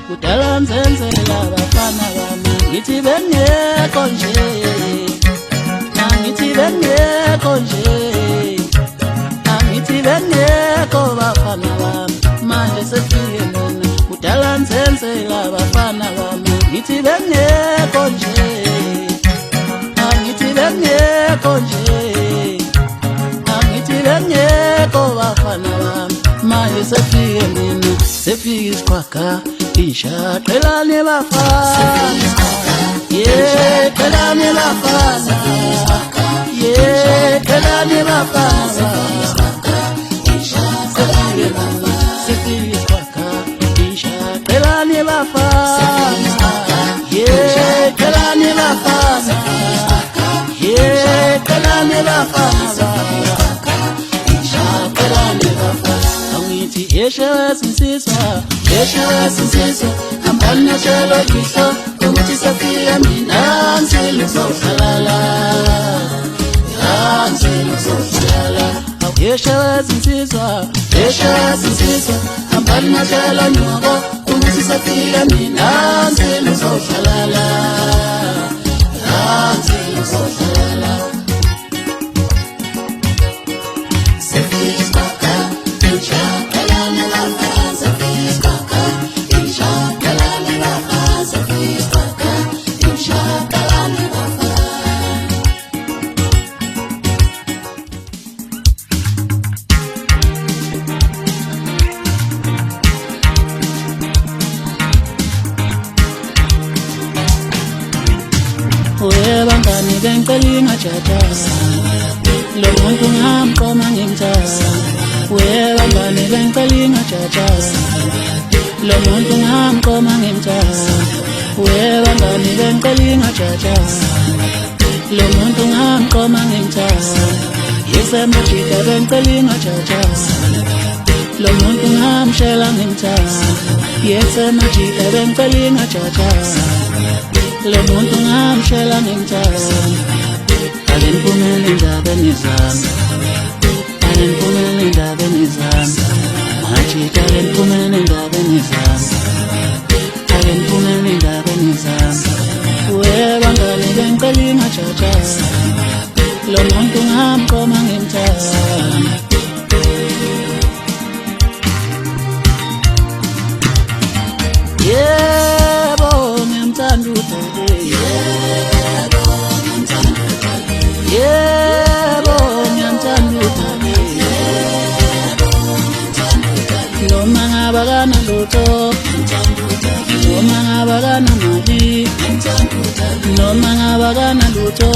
kudala nzenzela abafana bami ngithi bengekho nje angithi bengekho nje angithi bengekho bafana bami manje sefike mina kudala nzenzela abafana bami ngithi bengekho nje angithi bengekho nje angithi bengekho bafana bami manje sefike mina sefike isikhwakha isha qelani bafana yeah qelani bafana yeah qelani bafana isha qelani bafana sefike isikhwakha isha qelani bafana yeah qelani bafana yeah qelani bafana Yesha ambana chelo kisho ukuthi safika mina ngizohlala Yesha sinsizwa ambana chelo nyoko ukuthi safika mina ngizohlala Bangani bengicela ingajajaza lo muntu ngamqoma ngimthatha bangani bengicela ingajajaza lo muntu ngamqoma ngimthatha bangani bengicela ingajajaza lo muntu ngamqoma ngimthatha yesemajika bengicela ingajajaza lo muntu ngamshela ngimthatha yesemajika bengicela ingajajaza lo muntu ngamshela ngimthatha aleniphumelele endabeni zami aleniphumelele endabeni zami majika aleniphumelele endabeni zami aleniphumelele endabeni zami bangani bengicela ingajajaza lo muntu ngamqoma ngimthatha yebo ngiyamthanda udade yebo ngiyamthanda udade noma ngaba kana lutho noma ngaba kana mali noma ngaba kana lutho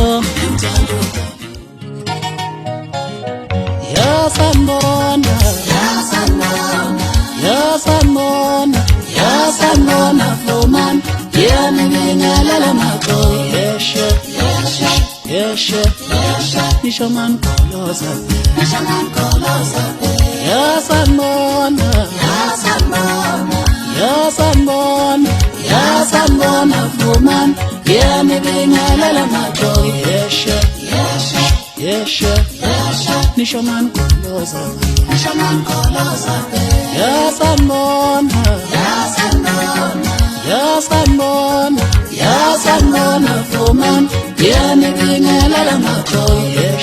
yasanbona Floman yani ngingalela mako yesha nisho man koloza yasanbona Floman yani ngingalela mako yesha nisho man koloza yasanbona Floman yani ngingalela mako yesha nisho man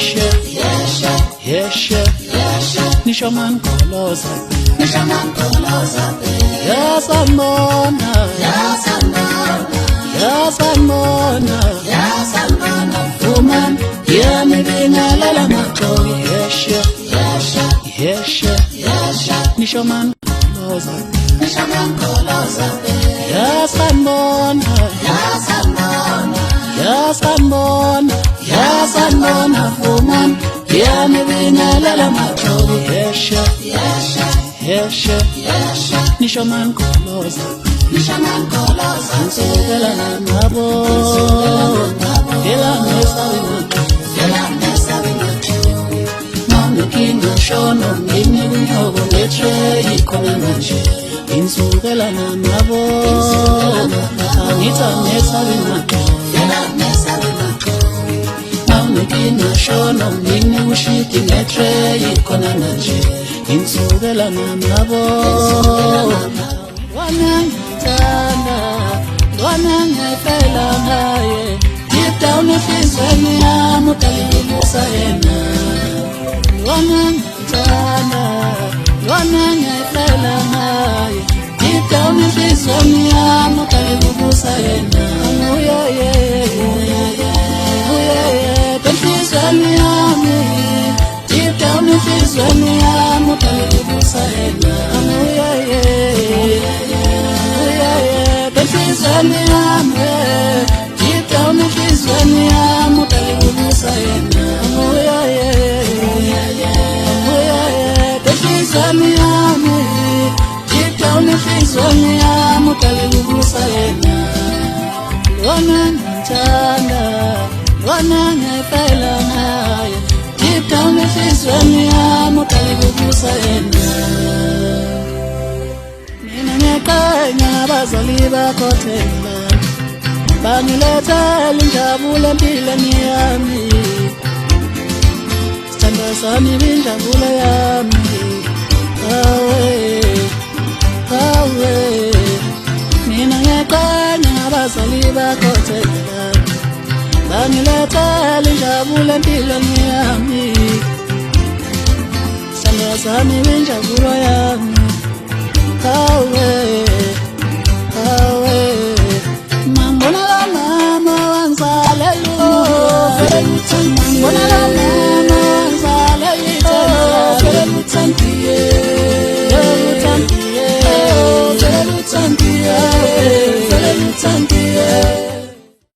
koloza yasanbona Floman yani ngingalela mako yesha nisho man koloza yasanbona Floman yani ngingalela mako yesha nisho man koloza nsukela nabo Shono ngini kunyobo ngetray khona manje insukela nabo angitha ngesabi maqo ngini shono ngini ushiki ngetray khona manje insukela nabo wanangitha ngifela ngaye deep down enhlizweni yami utalibusa yena lona ngithanda lona ngifela ngaye deep down enhlizweni yami utalibusa yena uya enhlizweni yami deep down enhlizweni yami utalibusa yena uya enhlizweni yami deep down enhlizweni yami utalibusa yena uya enhlizweni yami deep down enhlizweni yami utalibusa yena lona ngithanda lona ngifela ngaye deep down enhlizweni yami utalibusa yena mina ngiyaqanya abazali bakho thina bangilethela injabulo empilweni yami sithanda sami injabulo yami awe mina ngiyaqanya abazali bakho thina bangilethela injabulo empilweni yami sithanda sami injabulo yami awe mambona la mama wangisalela mambona la